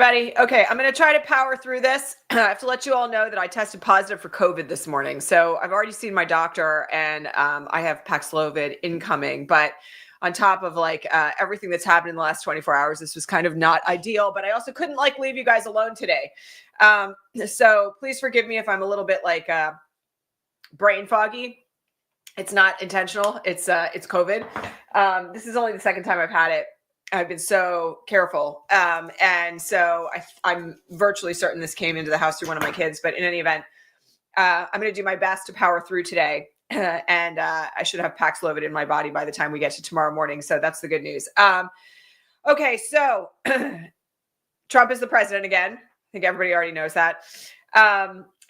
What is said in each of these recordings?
everybody. Okay, I'm going to try to power through this. I have to let you all know that I tested positive for COVID this morning. So I've already seen my doctor, and I have Paxlovid incoming. But on top of everything that's happened in the last 24 hours, this was kind of not ideal. But I also couldn't leave you guys alone today. So please forgive me if I'm a little bit brain foggy. It's not intentional. It's COVID. This is only the second time I've had it. I've been so careful. And so I'm virtually certain this came into the house through one of my kids. But in any event, I'm going to do my best to power through today. And I should have Paxlovid in my body by the time we get to tomorrow morning. So that's the good news. Okay, so Trump is the president again. I think everybody already knows that.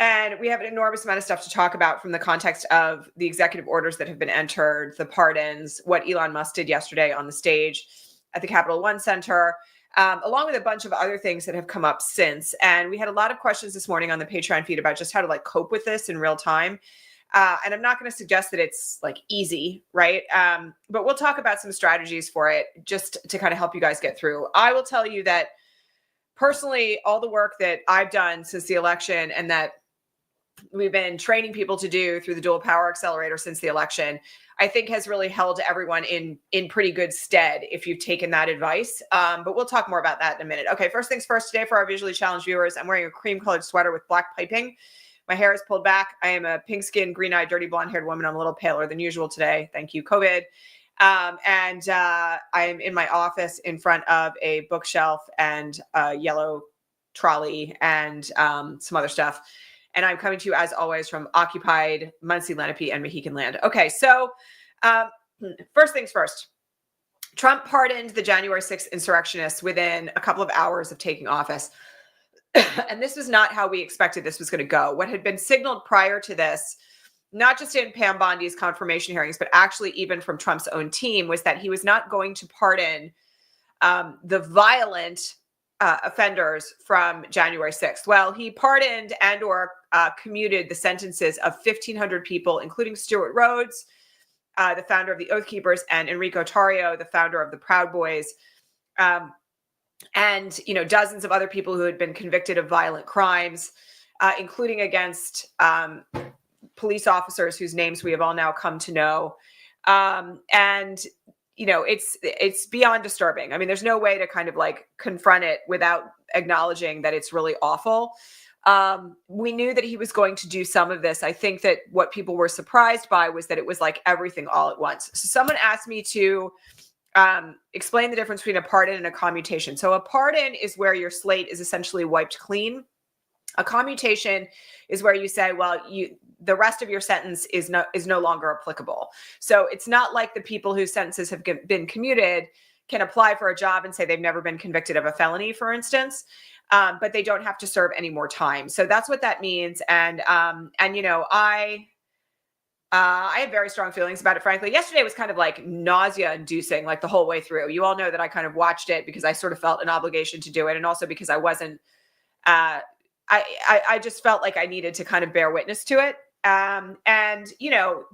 And we have an enormous amount of stuff to talk about from the context of the executive orders that have been entered, the pardons, what Elon Musk did yesterday on the stage at the Capital One Center, along with a bunch of other things that have come up since. And we had a lot of questions this morning on the Patreon feed about just how to cope with this in real time. And I'm not going to suggest that it's easy, right? But we'll talk about some strategies for it just to kind of help you guys get through. I will tell you that personally, all the work that I've done since the election and that we've been training people to do through the Dual Power Accelerator since the election, I think has really held everyone in pretty good stead if you've taken that advice. But we'll talk more about that in a minute. Okay, first things first, today for our visually challenged viewers, I'm wearing a cream-colored sweater with black piping. My hair is pulled back. I am a pink-skinned, green-eyed, dirty blonde-haired woman. I'm a little paler than usual today. Thank you, COVID. And I'm in my office in front of a bookshelf and a yellow trolley and some other stuff. And I'm coming to you, as always, from occupied Muncie, Lenape, and Mohican land. Okay, so first things first. Trump pardoned the January 6th insurrectionists within a couple of hours of taking office. And this was not how we expected this was going to go. What had been signaled prior to this, not just in Pam Bondi's confirmation hearings, but actually even from Trump's own team, was that he was not going to pardon the violent offenders from January 6th. Well, he pardoned and or commuted the sentences of 1,500 people, including Stuart Rhodes, the founder of the Oath Keepers, and Enrico Tarrio, the founder of the Proud Boys, and dozens of other people who had been convicted of violent crimes, including against police officers whose names we have all now come to know. And it's beyond disturbing. I mean, there's no way to kind of confront it without acknowledging that it's really awful. We knew that he was going to do some of this. I think that what people were surprised by was that it was everything all at once. So someone asked me to explain the difference between a pardon and a commutation. So a pardon is where your slate is essentially wiped clean. A commutation is where you say, well, the rest of your sentence is no longer applicable. So it's not like the people whose sentences have been commuted can apply for a job and say they've never been convicted of a felony, for instance, but they don't have to serve any more time. So that's what that means. And I have very strong feelings about it, frankly. Yesterday was kind of nausea-inducing, the whole way through. You all know that I kind of watched it because I sort of felt an obligation to do it, and also because I wasn't. I just felt like I needed to kind of bear witness to it.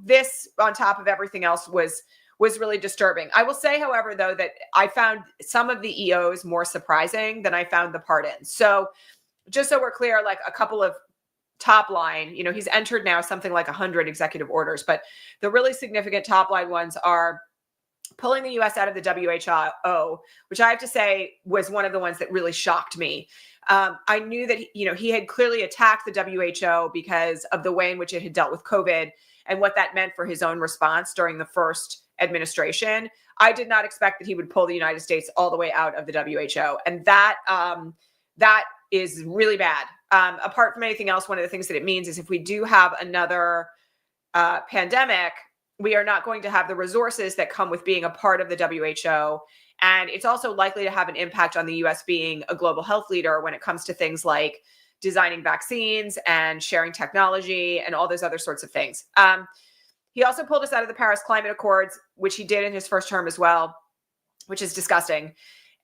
This on top of everything else was really disturbing. I will say, however, though, that I found some of the EOs more surprising than I found the pardons. So just so we're clear, a couple of top line, he's entered now something like 100 executive orders, but the really significant top line ones are pulling the U.S. out of the WHO, which I have to say was one of the ones that really shocked me. I knew that, he had clearly attacked the WHO because of the way in which it had dealt with COVID and what that meant for his own response during the first administration. I did not expect that he would pull the United States all the way out of the WHO. And that is really bad. Apart from anything else, one of the things that it means is if we do have another pandemic, we are not going to have the resources that come with being a part of the WHO. And it's also likely to have an impact on the US being a global health leader when it comes to things like designing vaccines and sharing technology and all those other sorts of things. He also pulled us out of the Paris Climate Accords, which he did in his first term as well, which is disgusting.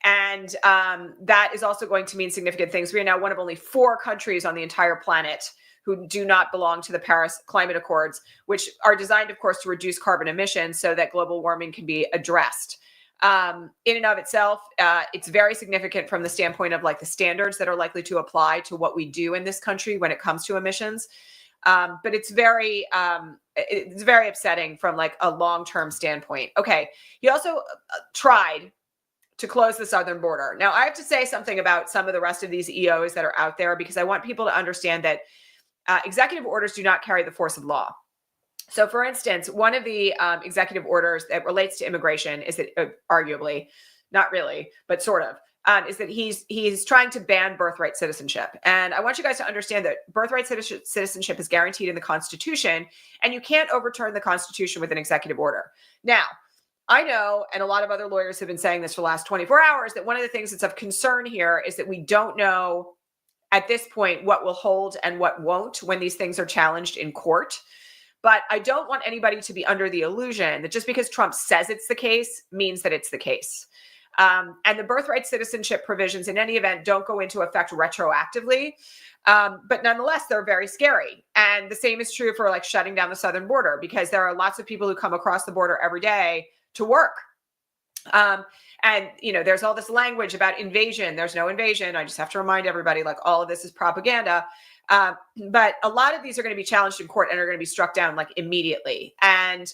And that is also going to mean significant things. We are now one of only 4 countries on the entire planet who do not belong to the Paris Climate Accords, which are designed, of course, to reduce carbon emissions so that global warming can be addressed. in and of itself. It's very significant from the standpoint of like the standards that are likely to apply to what we do in this country when it comes to emissions. But it's very upsetting from like a long-term standpoint. Okay. He also tried to close the southern border. Now, I have to say something about some of the rest of these EOs that are out there, because I want people to understand that executive orders do not carry the force of law. So, for instance, one of the executive orders that relates to immigration is that arguably, not really, but sort of, is that he's trying to ban birthright citizenship. And I want you guys to understand that birthright citizenship is guaranteed in the Constitution, and you can't overturn the Constitution with an executive order. Now, I know, and a lot of other lawyers have been saying this for the last 24 hours, that one of the things that's of concern here is that we don't know at this point what will hold and what won't when these things are challenged in court. But I don't want anybody to be under the illusion that just because Trump says it's the case means that it's the case. And the birthright citizenship provisions in any event don't go into effect retroactively. But nonetheless, they're very scary. And the same is true for like shutting down the southern border, because there are lots of people who come across the border every day to work. And, you know, there's all this language about invasion. There's no invasion. I just have to remind everybody, like, all of this is propaganda. But a lot of these are going to be challenged in court and are going to be struck down like immediately. And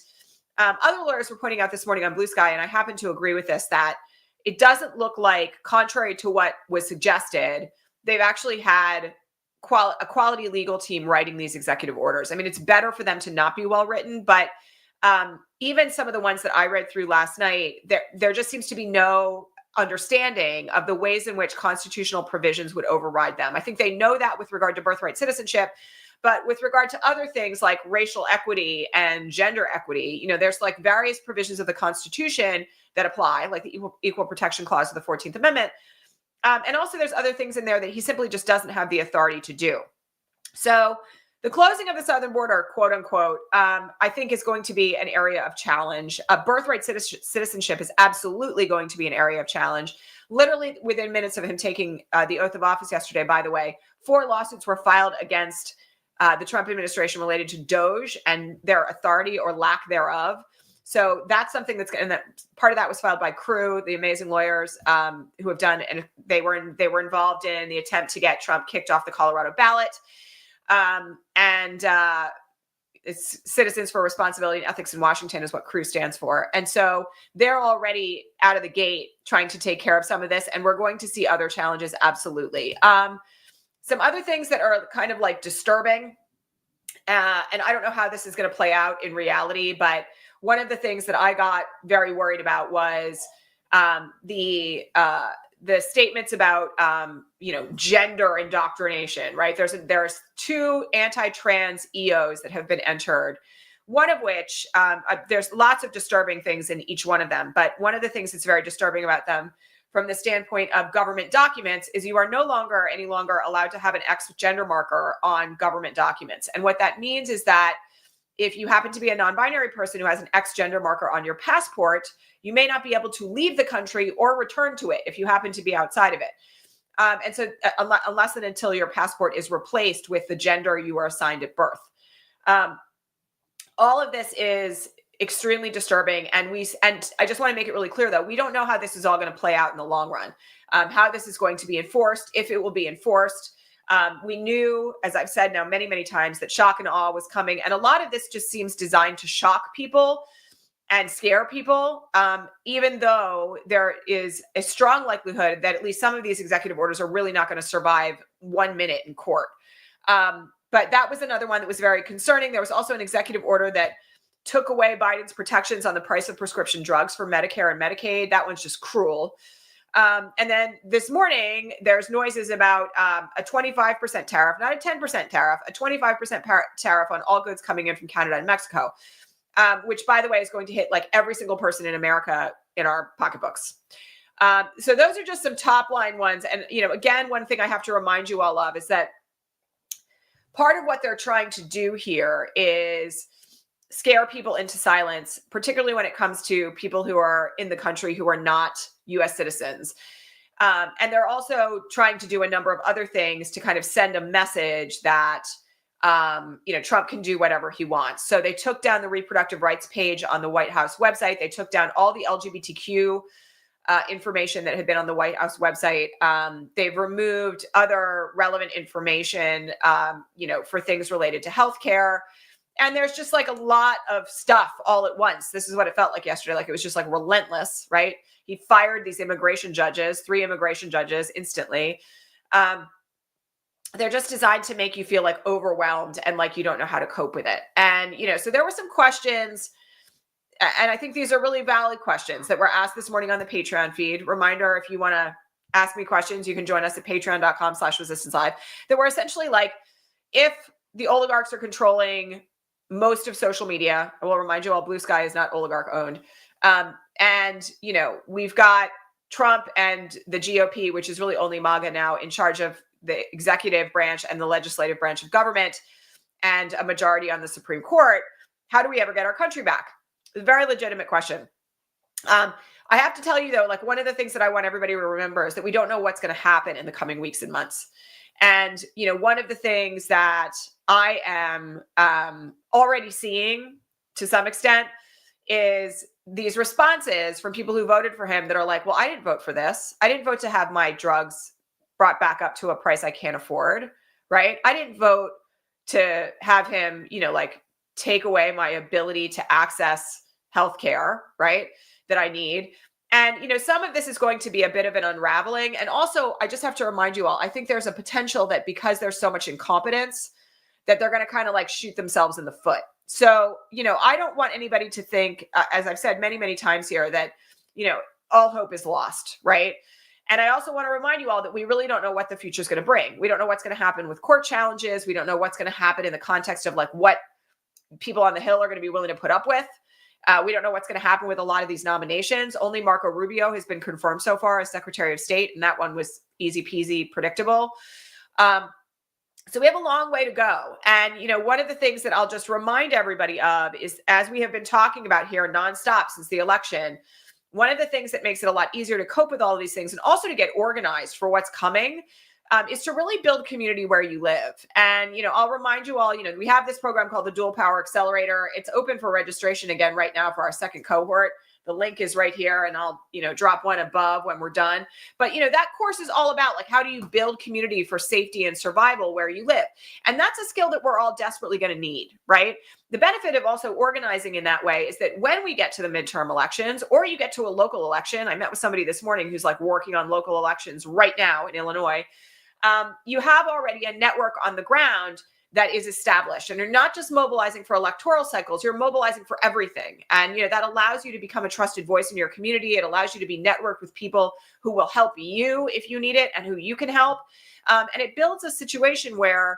other lawyers were pointing out this morning on Blue Sky, and I happen to agree with this, that it doesn't look like, contrary to what was suggested, they've actually had a quality legal team writing these executive orders. I mean, it's better for them to not be well written, but even some of the ones that I read through last night, there just seems to be no understanding of the ways in which constitutional provisions would override them. I think they know that with regard to birthright citizenship, but with regard to other things like racial equity and gender equity, you know, there's like various provisions of the Constitution that apply, like the Equal Protection Clause of the 14th Amendment. And also there's other things in there that he simply just doesn't have the authority to do. So the closing of the southern border, quote unquote, I think is going to be an area of challenge. Birthright citizenship is absolutely going to be an area of challenge. Literally within minutes of him taking the oath of office yesterday, by the way, 4 lawsuits were filed against the Trump administration related to DOJ and their authority or lack thereof. So that's something that's, and that part of that was filed by Crew, the amazing lawyers who have done, and they were involved in the attempt to get Trump kicked off the Colorado ballot. It's Citizens for Responsibility and Ethics in Washington is what Crew stands for. And so they're already out of the gate trying to take care of some of this, and we're going to see other challenges. Absolutely. Some other things that are kind of like disturbing, and I don't know how this is going to play out in reality, but one of the things that I got very worried about was the statements about, gender indoctrination, right? There's 2 anti-trans EOs that have been entered, one of which there's lots of disturbing things in each one of them. But one of the things that's very disturbing about them from the standpoint of government documents is you are any longer allowed to have an X gender marker on government documents. And what that means is that if you happen to be a non-binary person who has an X gender marker on your passport, you may not be able to leave the country or return to it if you happen to be outside of it. And so unless and until your passport is replaced with the gender you were assigned at birth. All of this is extremely disturbing. And I just want to make it really clear, though, we don't know how this is all going to play out in the long run, how this is going to be enforced, if it will be enforced. We knew, as I've said now many, many times, that shock and awe was coming. And a lot of this just seems designed to shock people and scare people, even though there is a strong likelihood that at least some of these executive orders are really not going to survive 1 minute in court. But that was another one that was very concerning. There was also an executive order that took away Biden's protections on the price of prescription drugs for Medicare and Medicaid. That one's just cruel. And then this morning, there's noises about a 25% tariff, not a 10% tariff, a 25% tariff on all goods coming in from Canada and Mexico, which, by the way, is going to hit like every single person in America in our pocketbooks. So those are just some top line ones. And, again, one thing I have to remind you all of is that part of what they're trying to do here is scare people into silence, particularly when it comes to people who are in the country who are not U.S. citizens. And they're also trying to do a number of other things to kind of send a message that Trump can do whatever he wants. So they took down the reproductive rights page on the White House website. They took down all the LGBTQ information that had been on the White House website. They've removed other relevant information, for things related to healthcare. And there's just like a lot of stuff all at once. This is what it felt like yesterday. Like it was just like relentless, right? He fired these immigration judges, 3 immigration judges instantly. They're just designed to make you feel like overwhelmed and like you don't know how to cope with it. And, so there were some questions, and I think these are really valid questions that were asked this morning on the Patreon feed. Reminder, if you want to ask me questions, you can join us at patreon.com/resistancelive. That were essentially like, if the oligarchs are controlling most of social media, I will remind you all, Blue Sky is not oligarch owned. And, we've got Trump and the GOP, which is really only MAGA now, in charge of the executive branch and the legislative branch of government, and a majority on the Supreme Court. How do we ever get our country back? It's a very legitimate question. I have to tell you, though, like one of the things that I want everybody to remember is that we don't know what's going to happen in the coming weeks and months. And, one of the things that I am already seeing to some extent is these responses from people who voted for him that are like, well, I didn't vote for this. I didn't vote to have my drugs brought back up to a price I can't afford, right? I didn't vote to have him, take away my ability to access healthcare, right, that I need. And, some of this is going to be a bit of an unraveling. And also, I just have to remind you all, I think there's a potential that because there's so much incompetence, that they're going to kind of like shoot themselves in the foot. So, I don't want anybody to think, as I've said many, many times here, that, all hope is lost, right? And I also want to remind you all that we really don't know what the future is going to bring. We don't know what's going to happen with court challenges. We don't know what's going to happen in the context of like what people on the Hill are going to be willing to put up with. We don't know what's going to happen with a lot of these nominations. Only Marco Rubio has been confirmed so far as Secretary of State, and that one was easy peasy predictable. So we have a long way to go. And, one of the things that I'll just remind everybody of is, as we have been talking about here nonstop since the election, one of the things that makes it a lot easier to cope with all of these things and also to get organized for what's coming is to really build community where you live. And, I'll remind you all, we have this program called the Dual Power Accelerator. It's open for registration again right now for our second cohort. The link is right here, and I'll, drop one above when we're done. But, that course is all about like, how do you build community for safety and survival where you live? And that's a skill that we're all desperately going to need, right? The benefit of also organizing in that way is that when we get to the midterm elections, or you get to a local election, I met with somebody this morning who's like working on local elections right now in Illinois. You have already a network on the ground that is established, and you're not just mobilizing for electoral cycles, you're mobilizing for everything. And, that allows you to become a trusted voice in your community. It allows you to be networked with people who will help you if you need it and who you can help. And it builds a situation where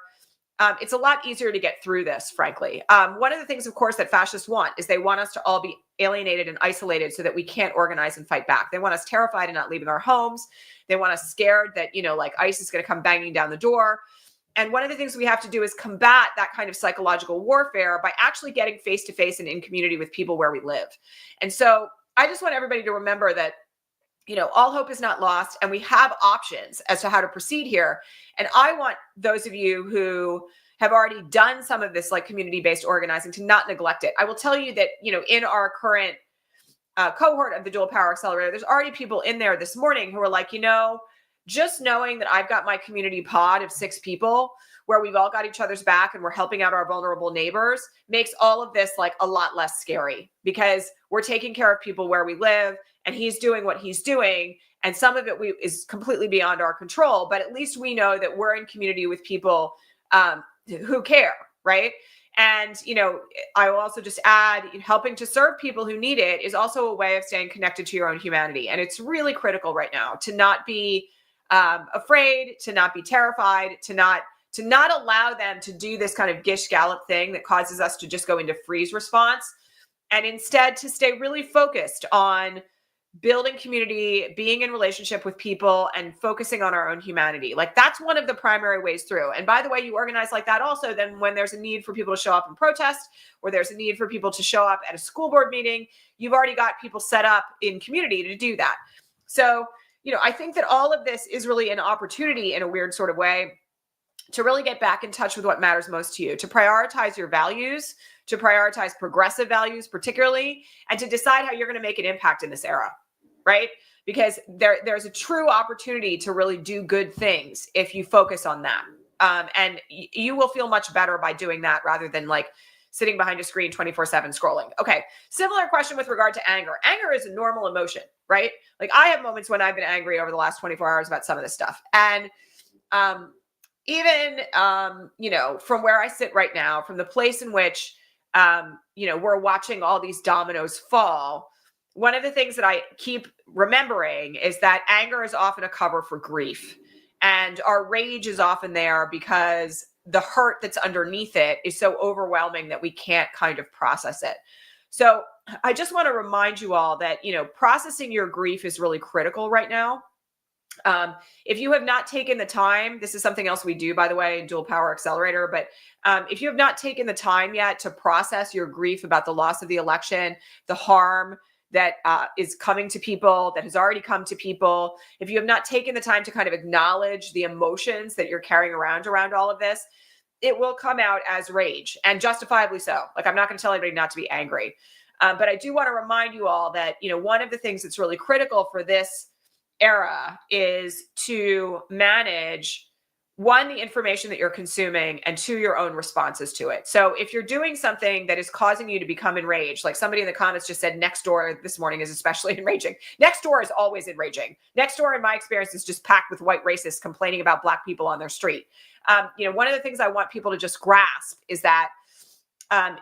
it's a lot easier to get through this, frankly. One of the things, of course, that fascists want is they want us to all be alienated and isolated so that we can't organize and fight back. They want us terrified and not leaving our homes. They want us scared that, like ICE is going to come banging down the door. And one of the things we have to do is combat that kind of psychological warfare by actually getting face-to-face and in community with people where we live. And so I just want everybody to remember that, all hope is not lost, and we have options as to how to proceed here. And I want those of you who have already done some of this like community-based organizing to not neglect it. I will tell you that, in our current cohort of the Dual Power Accelerator, there's already people in there this morning who are like, just knowing that I've got my community pod of 6 people where we've all got each other's back and we're helping out our vulnerable neighbors makes all of this like a lot less scary, because we're taking care of people where we live, and he's doing what he's doing. And some of it is completely beyond our control, but at least we know that we're in community with people who care, right? And, I will also just add, helping to serve people who need it is also a way of staying connected to your own humanity. And it's really critical right now to not be afraid, to not be terrified, to not allow them to do this kind of gish gallop thing that causes us to just go into freeze response, and instead to stay really focused on building community, being in relationship with people, and focusing on our own humanity. Like, that's one of the primary ways through. And by the way, you organize like that also, then when there's a need for people to show up and protest, or there's a need for people to show up at a school board meeting, you've already got people set up in community to do that. So, I think that all of this is really an opportunity in a weird sort of way to really get back in touch with what matters most to you, to prioritize your values, to prioritize progressive values particularly, and to decide how you're going to make an impact in this era, right? Because there's a true opportunity to really do good things if you focus on that. And you will feel much better by doing that rather than like sitting behind a screen 24/7 scrolling. Okay, similar question with regard to anger. Anger is a normal emotion, right? Like I have moments when I've been angry over the last 24 hours about some of this stuff. And even, from where I sit right now, from the place in which, we're watching all these dominoes fall, one of the things that I keep remembering is that anger is often a cover for grief. And our rage is often there because the hurt that's underneath it is so overwhelming that we can't kind of process it. So I just want to remind you all that, processing your grief is really critical right now. If you have not taken the time, this is something else we do, by the way, Dual Power Accelerator, but if you have not taken the time yet to process your grief about the loss of the election, the harm that is coming to people, that has already come to people, if you have not taken the time to kind of acknowledge the emotions that you're carrying around all of this, it will come out as rage, and justifiably so. Like, I'm not going to tell anybody not to be angry. But I do want to remind you all that, one of the things that's really critical for this era is to manage, one, the information that you're consuming, and two, your own responses to it. So if you're doing something that is causing you to become enraged, like somebody in the comments just said Nextdoor this morning is especially enraging. Nextdoor is always enraging. Nextdoor, in my experience, is just packed with white racists complaining about Black people on their street. One of the things I want people to just grasp is that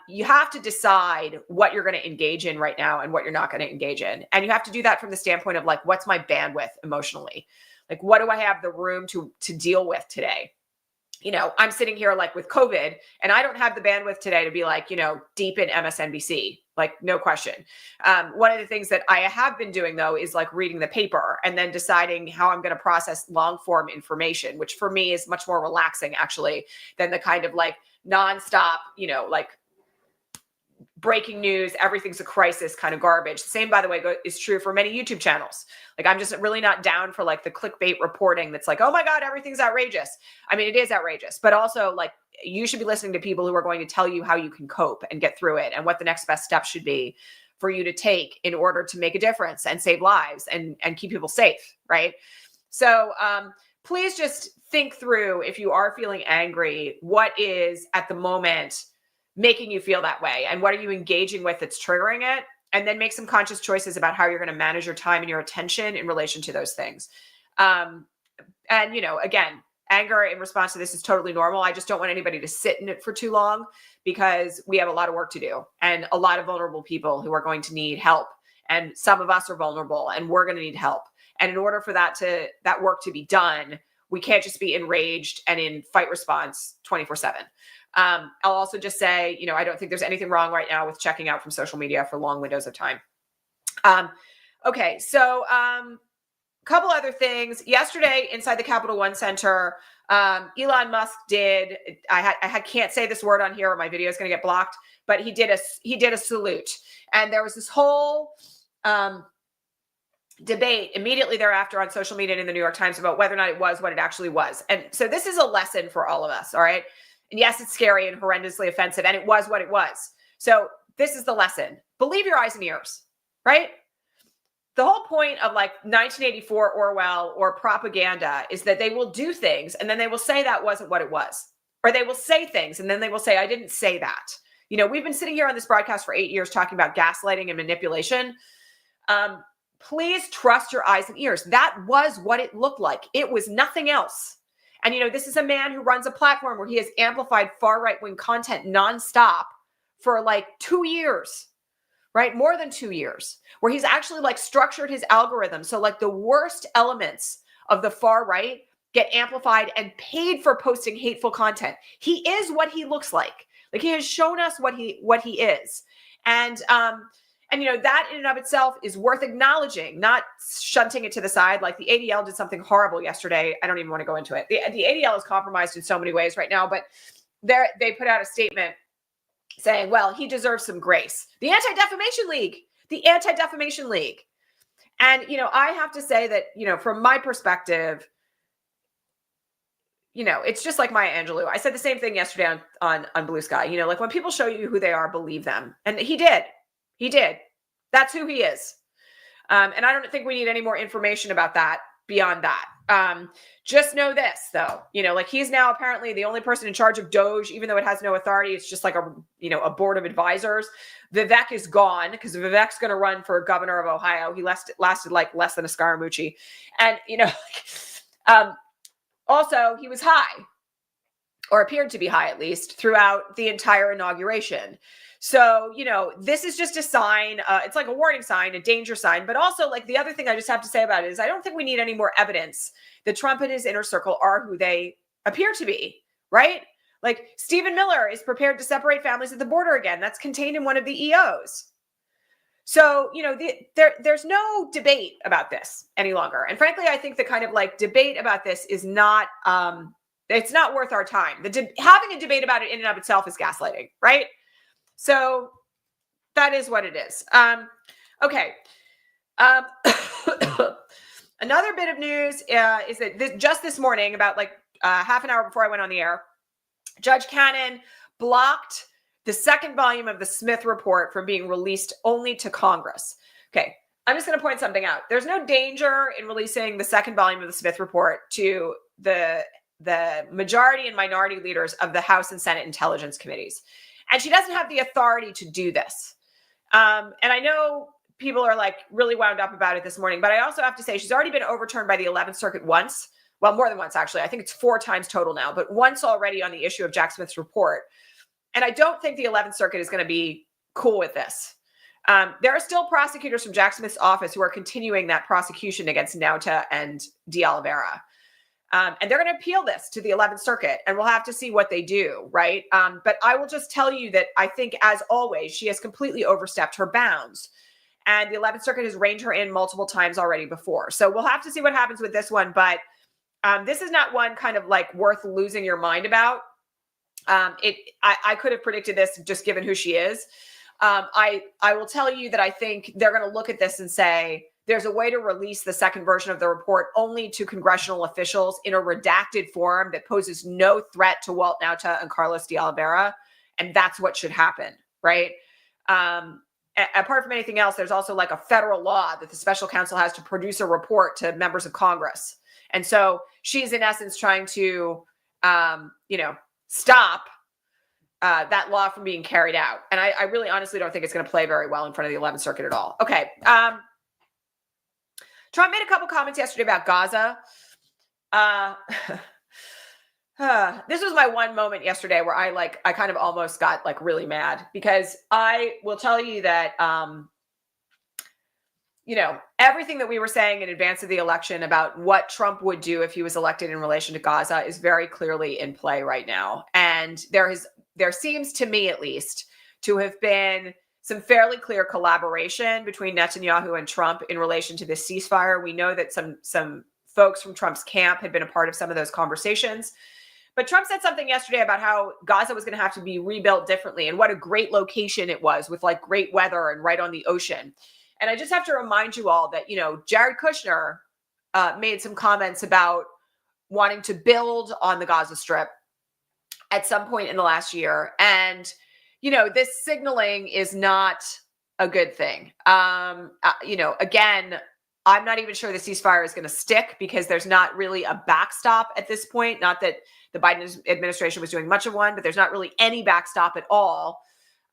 you have to decide what you're going to engage in right now and what you're not going to engage in. And you have to do that from the standpoint of like, what's my bandwidth emotionally? Like, what do I have the room to deal with today? I'm sitting here like with COVID, and I don't have the bandwidth today to be like, deep in MSNBC, like no question. One of the things that I have been doing though is like reading the paper and then deciding how I'm going to process long form information, which for me is much more relaxing actually than the kind of like nonstop, like breaking news, everything's a crisis kind of garbage. The same, by the way, is true for many YouTube channels. Like, I'm just really not down for like the clickbait reporting that's like, oh my God, everything's outrageous. I mean, it is outrageous, but also like you should be listening to people who are going to tell you how you can cope and get through it and what the next best step should be for you to take in order to make a difference and save lives and keep people safe, right? So please just think through, if you are feeling angry, what is at the moment making you feel that way, and what are you engaging with that's triggering it, and then make some conscious choices about how you're going to manage your time and your attention in relation to those things. And again, anger in response to this is totally normal. I just don't want anybody to sit in it for too long, because we have a lot of work to do and a lot of vulnerable people who are going to need help, and some of us are vulnerable and we're going to need help. And in order for that work to be done, we can't just be enraged and in fight response 24/7. I'll also just say, I don't think there's anything wrong right now with checking out from social media for long windows of time. Okay, so a couple other things. Yesterday, inside the Capital One Center, Elon Musk did. I can't say this word on here, or my video is going to get blocked. But he did a salute, and there was this whole debate immediately thereafter on social media and in the New York Times about whether or not it was what it actually was. And so this is a lesson for all of us. All right. And yes, it's scary and horrendously offensive, and it was what it was. So this is the lesson. Believe your eyes and ears, right? The whole point of like 1984 Orwell or propaganda is that they will do things and then they will say that wasn't what it was. Or they will say things and then they will say, I didn't say that. We've been sitting here on this broadcast for 8 years talking about gaslighting and manipulation. Please trust your eyes and ears. That was what it looked like. It was nothing else. And, this is a man who runs a platform where he has amplified far right-wing content nonstop for like 2 years, right? More than 2 years, where he's actually like structured his algorithm. So like the worst elements of the far right get amplified and paid for posting hateful content. He is what he looks like. Like, he has shown us what he is. And that in and of itself is worth acknowledging, not shunting it to the side. Like, the ADL did something horrible yesterday. I don't even want to go into it. The ADL is compromised in so many ways right now, but they put out a statement saying, well, he deserves some grace. The Anti-Defamation League. And, I have to say that, from my perspective, it's just like Maya Angelou. I said the same thing yesterday on Blue Sky. Like when people show you who they are, believe them. And he did. That's who he is. And I don't think we need any more information about that beyond that. Just know this, though, like he's now apparently the only person in charge of Doge, even though it has no authority. It's just like a board of advisors. Vivek is gone because Vivek's going to run for governor of Ohio. He lasted like less than a Scaramucci. And, also, he was high, or appeared to be high at least, throughout the entire inauguration. So, this is just a sign. It's like a warning sign, a danger sign. But also, like, the other thing I just have to say about it is I don't think we need any more evidence that Trump and his inner circle are who they appear to be, right? Like, Stephen Miller is prepared to separate families at the border again. That's contained in one of the EOs. So, there's no debate about this any longer. And frankly, I think the kind of like debate about this is not, it's not worth our time. Having a debate about it in and of itself is gaslighting, right? So that is what it is. Okay. Another bit of news is that just this morning, about like half an hour before I went on the air, Judge Canon blocked the second volume of the Smith report from being released only to Congress. Okay, I'm just going to point something out. There's no danger in releasing the second volume of the Smith report to the majority and minority leaders of the House and Senate Intelligence Committees. And she doesn't have the authority to do this. And I know people are like really wound up about it this morning, but I also have to say she's already been overturned by the 11th Circuit once. Well, more than once, actually. I think it's 4 times total now, but once already on the issue of Jack Smith's report. And I don't think the 11th Circuit is going to be cool with this. There are still prosecutors from Jack Smith's office who are continuing that prosecution against Nauta and De Oliveira. And they're going to appeal this to the 11th Circuit, and we'll have to see what they do, right? But I will just tell you that I think, as always, she has completely overstepped her bounds. And the 11th Circuit has reined her in multiple times already before. So we'll have to see what happens with this one. But this is not one kind of like worth losing your mind about. I could have predicted this just given who she is. I will tell you that I think they're going to look at this and say, there's a way to release the second version of the report only to congressional officials in a redacted form that poses no threat to Walt Nauta and Carlos de Oliveira. And that's what should happen, right? Apart from anything else, there's also like a federal law that the special counsel has to produce a report to members of Congress. And so she's in essence trying to, stop that law from being carried out. And I really honestly don't think it's going to play very well in front of the 11th Circuit at all. Okay. Trump made a couple comments yesterday about Gaza. This was my one moment yesterday where I kind of almost got like really mad, because I will tell you that, everything that we were saying in advance of the election about what Trump would do if he was elected in relation to Gaza is very clearly in play right now. And there seems to me, at least, to have been some fairly clear collaboration between Netanyahu and Trump in relation to this ceasefire. We know that some folks from Trump's camp had been a part of some of those conversations. But Trump said something yesterday about how Gaza was going to have to be rebuilt differently and what a great location it was with like great weather and right on the ocean. And I just have to remind you all that, Jared Kushner made some comments about wanting to build on the Gaza Strip at some point in the last year. And, this signaling is not a good thing. Again, I'm not even sure the ceasefire is going to stick because there's not really a backstop at this point. Not that the Biden administration was doing much of one, but there's not really any backstop at all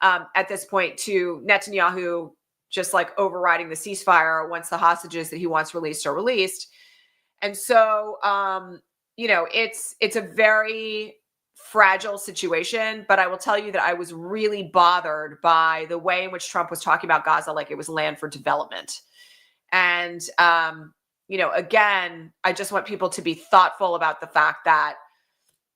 at this point to Netanyahu just like overriding the ceasefire once the hostages that he wants released are released. And so, it's a very fragile situation, but I will tell you that I was really bothered by the way in which Trump was talking about Gaza like it was land for development. And, again, I just want people to be thoughtful about the fact that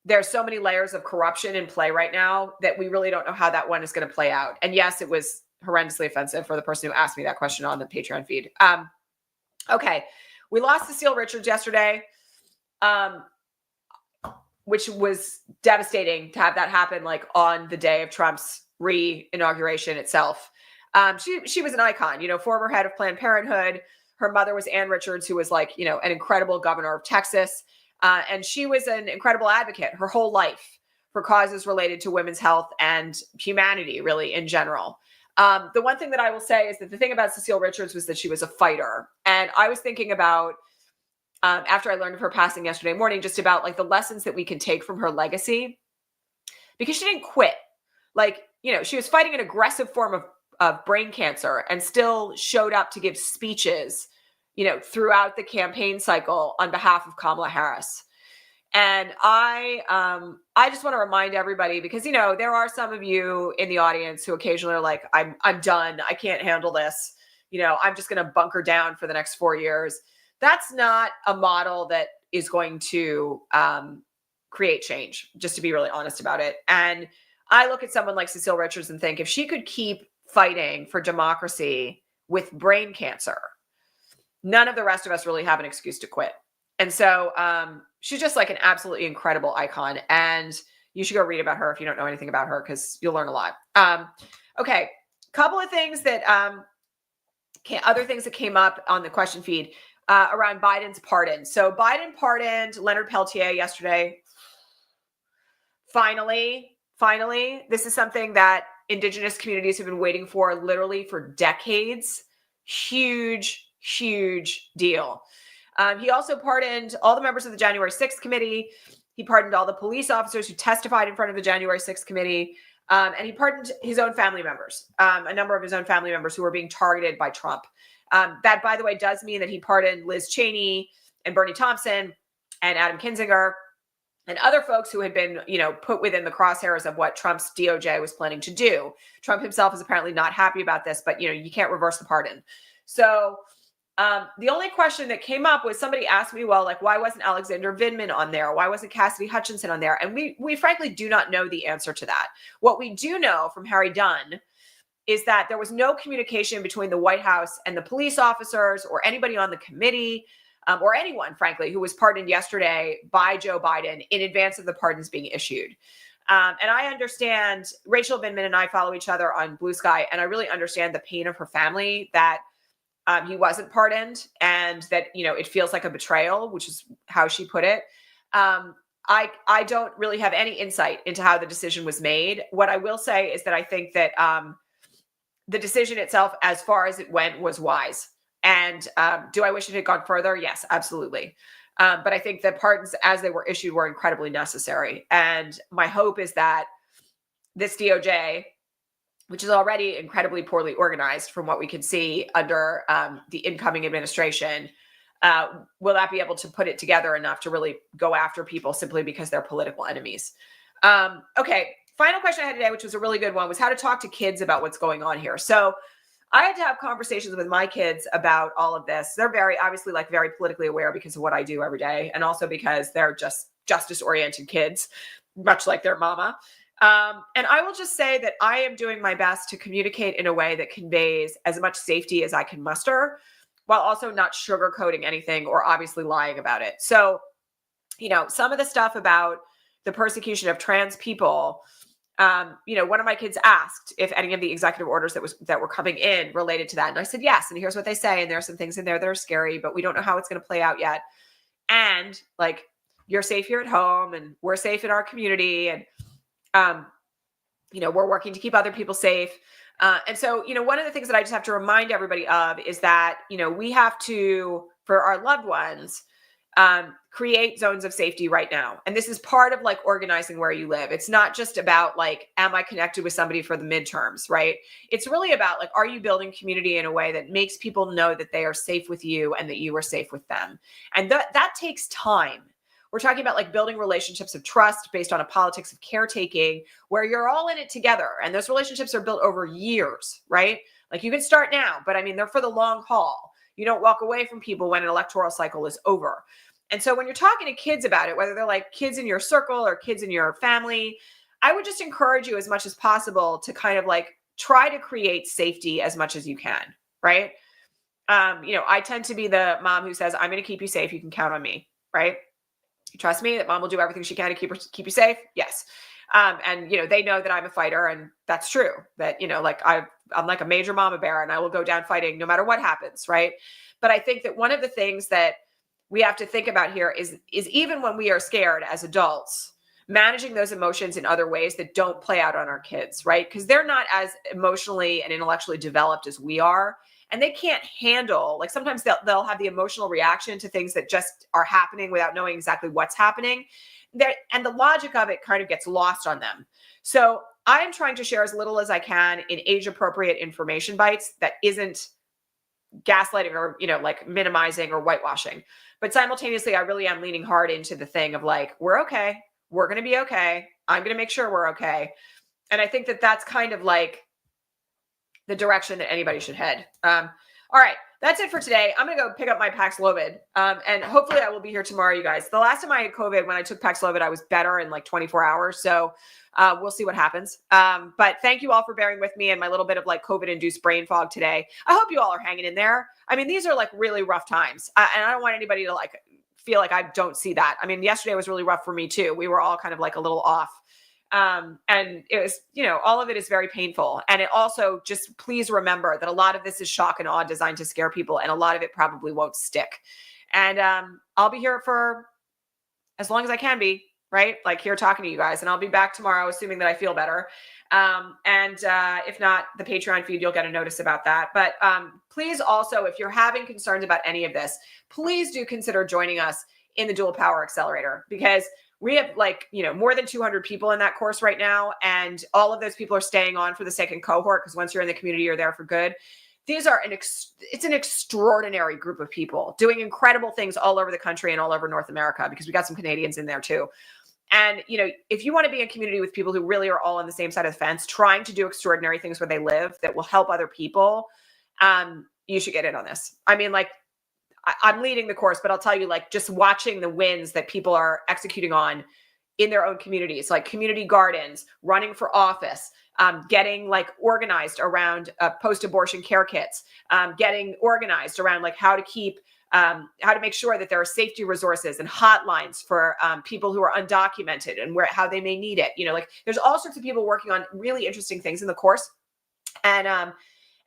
there's so many layers of corruption in play right now that we really don't know how that one is going to play out. And yes, it was horrendously offensive for the person who asked me that question on the Patreon feed. Okay. We lost Cecile Richards yesterday, which was devastating to have that happen like on the day of Trump's re-inauguration itself. She was an icon, former head of Planned Parenthood. Her mother was Ann Richards, who was like, an incredible governor of Texas. And she was an incredible advocate her whole life for causes related to women's health and humanity, really, in general. The one thing that I will say is that the thing about Cecile Richards was that she was a fighter. And I was thinking about, after I learned of her passing yesterday morning, just about like the lessons that we can take from her legacy, because she didn't quit. Like, she was fighting an aggressive form of brain cancer and still showed up to give speeches, throughout the campaign cycle on behalf of Kamala Harris. And I just want to remind everybody, because, there are some of you in the audience who occasionally are like, I'm done. I can't handle this. I'm just going to bunker down for the next 4 years. That's not a model that is going to create change, just to be really honest about it. And I look at someone like Cecile Richards and think, if she could keep fighting for democracy with brain cancer, none of the rest of us really have an excuse to quit. And so she's just like an absolutely incredible icon. And you should go read about her if you don't know anything about her, because you'll learn a lot. Okay, couple of things that other things that came up on the question feed around Biden's pardon. So Biden pardoned Leonard Peltier yesterday. Finally, this is something that Indigenous communities have been waiting for literally for decades. Huge deal. He also pardoned all the members of the January 6th committee. He pardoned all the police officers who testified in front of the January 6th committee. And he pardoned his own family members, a number of his own family members who were being targeted by Trump. That, by the way, does mean that he pardoned Liz Cheney and Bernie Thompson and Adam Kinzinger and other folks who had been, put within the crosshairs of what Trump's DOJ was planning to do. Trump himself is apparently not happy about this, but, you can't reverse the pardon. So the only question that came up was, somebody asked me, well, like, why wasn't Alexander Vindman on there? Why wasn't Cassidy Hutchinson on there? And we frankly do not know the answer to that. What we do know from Harry Dunn is that there was no communication between the White House and the police officers or anybody on the committee, or anyone, frankly, who was pardoned yesterday by Joe Biden in advance of the pardons being issued. And I understand, Rachel Vindman and I follow each other on Blue Sky, and I really understand the pain of her family that he wasn't pardoned, and that, it feels like a betrayal, which is how she put it. I don't really have any insight into how the decision was made. What I will say is that I think that the decision itself, as far as it went, was wise. And do I wish it had gone further? Yes, absolutely. But I think the pardons as they were issued were incredibly necessary. And my hope is that this DOJ, which is already incredibly poorly organized from what we can see under the incoming administration, will not be able to put it together enough to really go after people simply because they're political enemies. Okay, final question I had today, which was a really good one, was how to talk to kids about what's going on here. So I had to have conversations with my kids about all of this. They're obviously very politically aware because of what I do every day, and also because they're just justice-oriented kids, much like their mama. And I will just say that I am doing my best to communicate in a way that conveys as much safety as I can muster, while also not sugarcoating anything or obviously lying about it. So, some of the stuff about the persecution of trans people, one of my kids asked if any of the executive orders that were coming in related to that. And I said, yes. And here's what they say. And there are some things in there that are scary, but we don't know how it's going to play out yet. And you're safe here at home, and we're safe in our community. And, we're working to keep other people safe. And so, one of the things that I just have to remind everybody of is that, we have to, for our loved ones, create zones of safety right now. And this is part of organizing where you live. It's not just about am I connected with somebody for the midterms, right? It's really about are you building community in a way that makes people know that they are safe with you and that you are safe with them? And that takes time. We're talking about building relationships of trust based on a politics of caretaking where you're all in it together. And those relationships are built over years, right? You can start now, but they're for the long haul. You don't walk away from people when an electoral cycle is over. And so when you're talking to kids about it, whether they're kids in your circle or kids in your family, I would just encourage you as much as possible to kind of try to create safety as much as you can, right? I tend to be the mom who says, I'm going to keep you safe. You can count on me, right? You trust me that mom will do everything she can to keep you safe? Yes. And, they know that I'm a fighter, and that's true. That, I'm like a major mama bear, and I will go down fighting no matter what happens, right? But I think that one of the things that we have to think about here is even when we are scared as adults, managing those emotions in other ways that don't play out on our kids, right? Because they're not as emotionally and intellectually developed as we are. And they can't handle, like sometimes they'll have the emotional reaction to things that just are happening without knowing exactly what's happening. And the logic of it kind of gets lost on them. So I'm trying to share as little as I can in age appropriate information bites that isn't gaslighting or, like minimizing or whitewashing. But simultaneously, I really am leaning hard into the thing of like, we're okay. We're going to be okay. I'm going to make sure we're okay. And I think that that's kind of like the direction that anybody should head. All right. That's it for today. I'm going to go pick up my Paxlovid. And hopefully I will be here tomorrow, you guys. The last time I had COVID, when I took Paxlovid, I was better in like 24 hours. So we'll see what happens. But thank you all for bearing with me and my little bit of like COVID-induced brain fog today. I hope you all are hanging in there. I mean, these are like really rough times. And I don't want anybody to like feel like I don't see that. I mean, yesterday was really rough for me too. We were all kind of like a little off. And it was, all of it is very painful. And it also just please remember that a lot of this is shock and awe designed to scare people. And a lot of it probably won't stick. And I'll be here for as long as I can be, right? Like here talking to you guys. And I'll be back tomorrow, assuming that I feel better. And if not, the Patreon feed, you'll get a notice about that. But please also, if you're having concerns about any of this, please do consider joining us in the Dual Power Accelerator, because we have more than 200 people in that course right now. And all of those people are staying on for the second cohort, because once you're in the community, you're there for good. These are it's an extraordinary group of people doing incredible things all over the country and all over North America, because we got some Canadians in there too. And, if you want to be in a community with people who really are all on the same side of the fence, trying to do extraordinary things where they live that will help other people, you should get in on this. I mean, I'm leading the course, but I'll tell you, just watching the wins that people are executing on in their own communities, like community gardens, running for office, getting organized around post-abortion care kits, getting organized around how to keep how to make sure that there are safety resources and hotlines for people who are undocumented and how they may need it. There's all sorts of people working on really interesting things in the course. And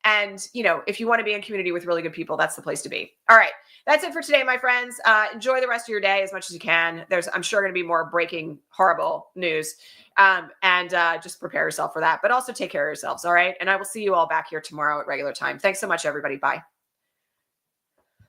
if you want to be in community with really good people, that's the place to be. All right. That's it for today, my friends. Enjoy the rest of your day as much as you can. There's, I'm sure, going to be more breaking, horrible news. And just prepare yourself for that, but also take care of yourselves. All right. And I will see you all back here tomorrow at regular time. Thanks so much, everybody. Bye.